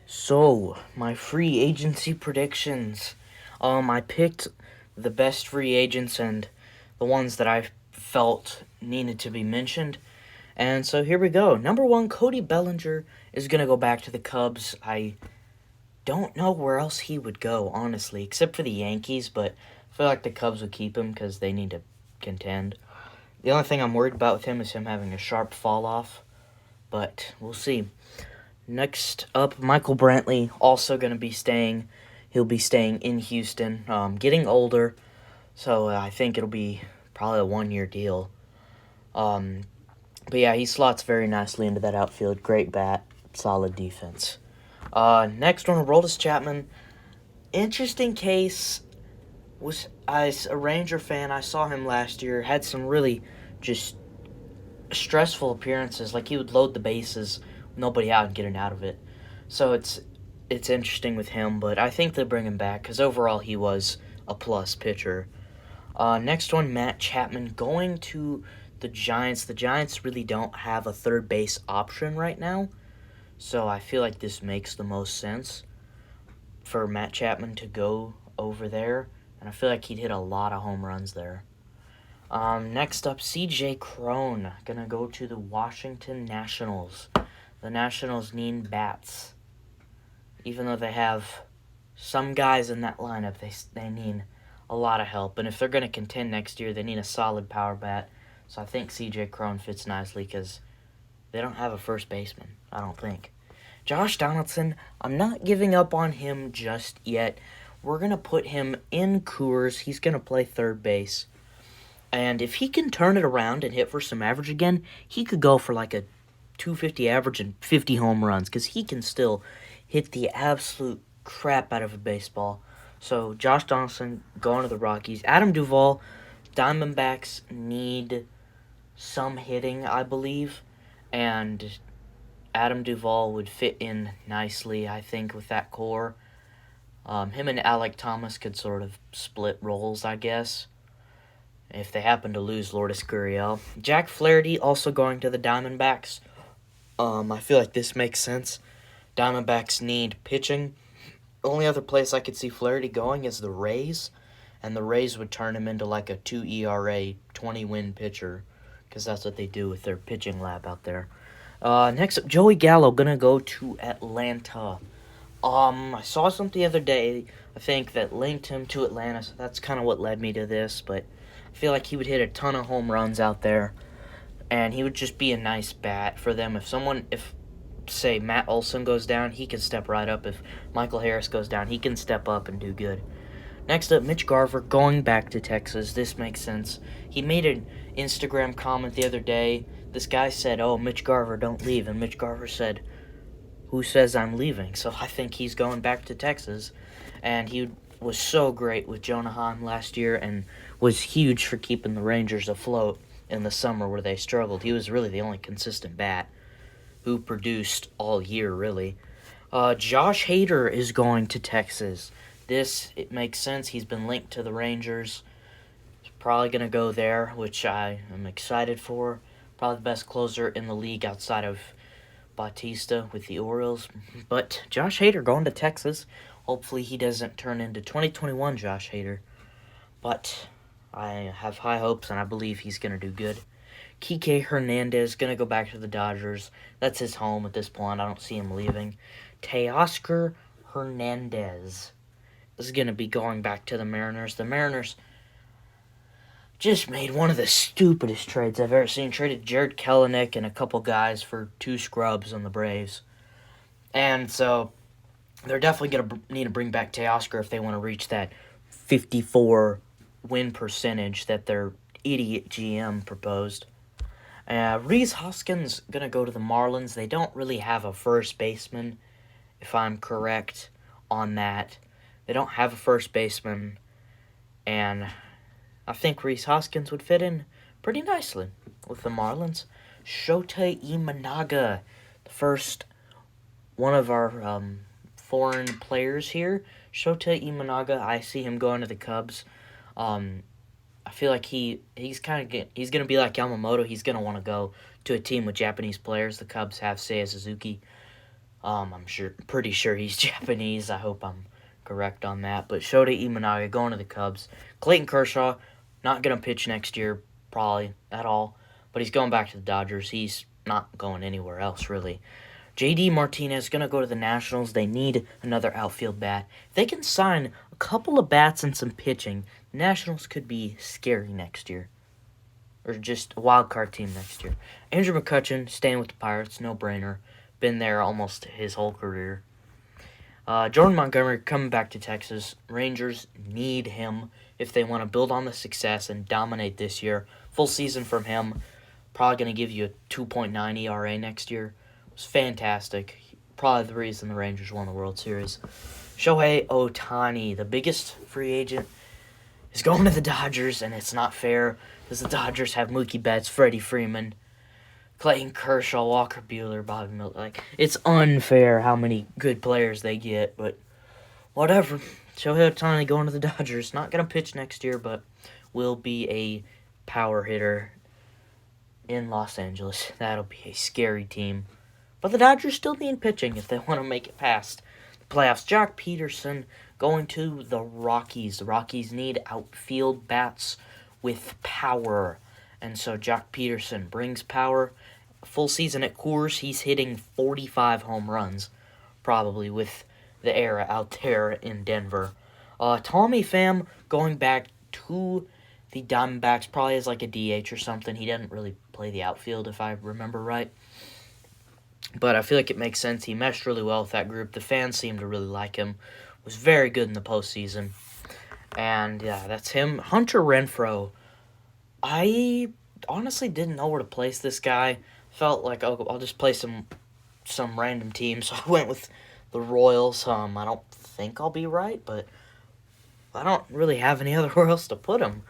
So, my free agency predictions. I picked the best free agents and the ones that I felt needed to be mentioned. And so here we go. Number one, Cody Bellinger is going to go back to the Cubs. I don't know where else he would go, honestly, except for the Yankees, but I feel like the Cubs would keep him because they need to contend. The only thing I'm worried about with him is him having a sharp fall off, but we'll see. Next up, Michael Brantley, also going to be staying. He'll be staying in Houston, getting older, so I think it'll be probably a 1 year deal. Um, but yeah, he slots very nicely into that outfield. Great bat, solid defense. Next one, Aroldis Chapman. Interesting case. Was as a Ranger fan, I saw him last year. Had some really just stressful appearances. Like he would load the bases, nobody out and getting out of it. So it's interesting with him, but I think they'll bring him back because overall he was a plus pitcher. Next one, Matt Chapman going to the Giants. The Giants really don't have a third base option right now, so I feel like this makes the most sense for Matt Chapman to go over there, and I feel like he'd hit a lot of home runs there. Next up, CJ Cron gonna go to the Washington Nationals. The Nationals need bats, even though they have some guys in that lineup. They need a lot of help, and if they're gonna contend next year, they need a solid power bat. So I think CJ Cron fits nicely because they don't have a first baseman. I don't think. Josh Donaldson, I'm not giving up on him just yet. We're gonna put him in Coors. He's gonna play third base. And if he can turn it around and hit for some average again, he could go for like a 250 average and 50 home runs because he can still hit the absolute crap out of a baseball. So Josh Donaldson going to the Rockies. Adam Duvall, Diamondbacks need some hitting, I believe, and Adam Duvall would fit in nicely, I think, with that core. Him and Alec Thomas could sort of split roles, I guess, if they happen to lose Lourdes Gurriel. Jack Flaherty also going to the Diamondbacks. I feel like this makes sense. Diamondbacks need pitching. Only other place I could see Flaherty going is the Rays, and the Rays would turn him into like a 2 ERA, 20 win pitcher, because that's what they do with their pitching lab out there. Next up, Joey Gallo gonna go to Atlanta. I saw something the other day, I think, that linked him to Atlanta, so that's kind of what led me to this, but I feel like he would hit a ton of home runs out there, and he would just be a nice bat for them. If say, Matt Olson goes down, he can step right up. If Michael Harris goes down, he can step up and do good. Next up, Mitch Garver going back to Texas. This makes sense. He made an Instagram comment the other day. This guy said, "Oh, Mitch Garver, don't leave." And Mitch Garver said, "Who says I'm leaving?" So I think he's going back to Texas. And he was so great with Jonah Heim last year and was huge for keeping the Rangers afloat in the summer where they struggled. He was really the only consistent bat who produced all year, really. Josh Hader is going to Texas. It makes sense. He's been linked to the Rangers. He's probably going to go there, which I am excited for. Probably the best closer in the league outside of Bautista with the Orioles. But Josh Hader going to Texas. Hopefully he doesn't turn into 2021 Josh Hader. But I have high hopes, and I believe he's going to do good. Kike Hernandez going to go back to the Dodgers. That's his home at this point. I don't see him leaving. Teoscar Hernandez is going to be going back to the Mariners. The Mariners just made one of the stupidest trades I've ever seen. Traded Jared Kelenic and a couple guys for two scrubs on the Braves. And so they're definitely going to need to bring back Teoscar if they want to reach that 54 win percentage that their idiot GM proposed. Rhys Hoskins going to go to the Marlins. They don't really have a first baseman, if I'm correct on that. They don't have a first baseman, and I think Rhys Hoskins would fit in pretty nicely with the Marlins. Shota Imanaga, the first one of our foreign players here. Shota Imanaga, I see him going to the Cubs. I feel like he's going to be like Yamamoto. He's going to want to go to a team with Japanese players. The Cubs have Seiya Suzuki. Pretty sure he's Japanese. I hope I'm correct on that. But Shota Imanaga going to the Cubs. Clayton Kershaw, not going to pitch next year, probably, at all. But he's going back to the Dodgers. He's not going anywhere else, really. J.D. Martinez going to go to the Nationals. They need another outfield bat. If they can sign a couple of bats and some pitching, the Nationals could be scary next year. Or just a wild card team next year. Andrew McCutchen, staying with the Pirates, no-brainer. Been there almost his whole career. Jordan Montgomery coming back to Texas. Rangers need him if they want to build on the success and dominate this year. Full season from him. Probably going to give you a 2.9 ERA next year. It was fantastic. Probably the reason the Rangers won the World Series. Shohei Ohtani, the biggest free agent, is going to the Dodgers, and it's not fair because the Dodgers have Mookie Betts, Freddie Freeman, Clayton Kershaw, Walker Buehler, Bobby Miller. It's unfair how many good players they get, but whatever. Shohei Ohtani going to the Dodgers. Not going to pitch next year, but will be a power hitter in Los Angeles. That'll be a scary team. But the Dodgers still need pitching if they want to make it past the playoffs. Joc Pederson going to the Rockies. The Rockies need outfield bats with power. And so Joc Pederson brings power. Full season at Coors, he's hitting 45 home runs, probably, with the era out there in Denver. Tommy Pham going back to the Diamondbacks, probably as like a DH or something. He didn't really play the outfield, if I remember right. But I feel like it makes sense. He meshed really well with that group. The fans seem to really like him. Was very good in the postseason. And, yeah, that's him. Hunter Renfroe. I honestly didn't know where to place this guy. Felt like, I'll just play some random team. So I went with the Royals. I don't think I'll be right, but I don't really have anywhere else to put him.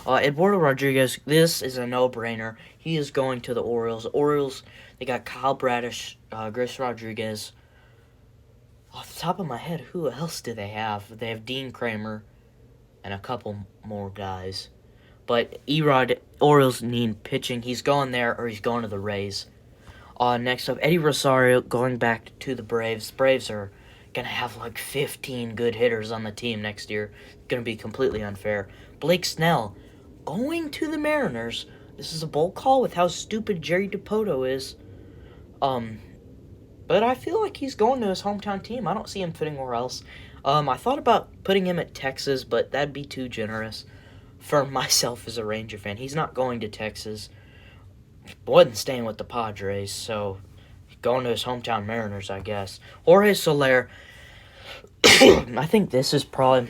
Eduardo Rodriguez, this is a no-brainer. He is going to the Orioles. Orioles, they got Kyle Bradish, Chris Rodriguez. Off the top of my head, who else do they have? They have Dean Kramer and a couple more guys. But Erod, Orioles need pitching. He's going there or he's going to the Rays. Next up, Eddie Rosario going back to the Braves. Braves are going to have like 15 good hitters on the team next year. It's going to be completely unfair. Blake Snell going to the Mariners. This is a bold call with how stupid Jerry Dipoto is. But I feel like he's going to his hometown team. I don't see him fitting anywhere else. I thought about putting him at Texas, but that'd be too generous for myself as a Ranger fan. He's not going to Texas. Wasn't staying with the Padres, so going to his hometown Mariners, I guess. Jorge Soler. I think this is probably...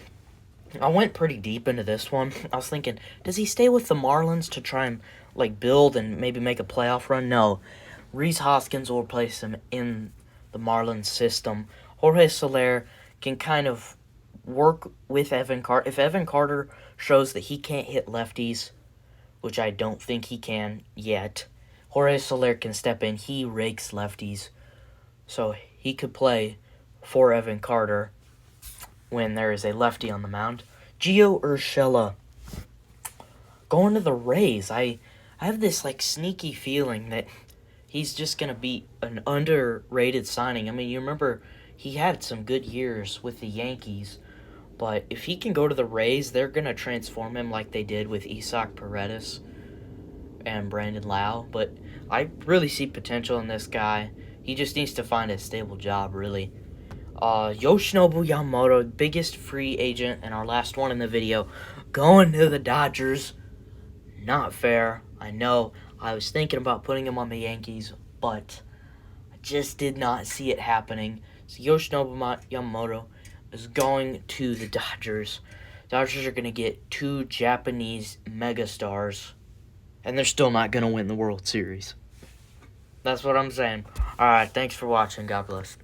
I went pretty deep into this one. I was thinking, does he stay with the Marlins to try and build and maybe make a playoff run? No. Rhys Hoskins will replace him in the Marlins system. Jorge Soler can kind of work with Evan Carter. If Evan Carter shows that he can't hit lefties, which I don't think he can yet, Jorge Soler can step in. He rakes lefties. So he could play for Evan Carter when there is a lefty on the mound. Gio Urshela going to the Rays. I have this sneaky feeling that he's just going to be an underrated signing. I mean, you remember he had some good years with the Yankees, but if he can go to the Rays, they're going to transform him like they did with Isaac Paredes and Brandon Lau. But I really see potential in this guy. He just needs to find a stable job, really. Yoshinobu Yamamoto, biggest free agent and our last one in the video, going to the Dodgers. Not fair. I know. I was thinking about putting him on the Yankees, but I just did not see it happening. So Yoshinobu Yamamoto is going to the Dodgers. Dodgers are going to get 2 Japanese megastars, and they're still not going to win the World Series. That's what I'm saying. Alright, thanks for watching. God bless.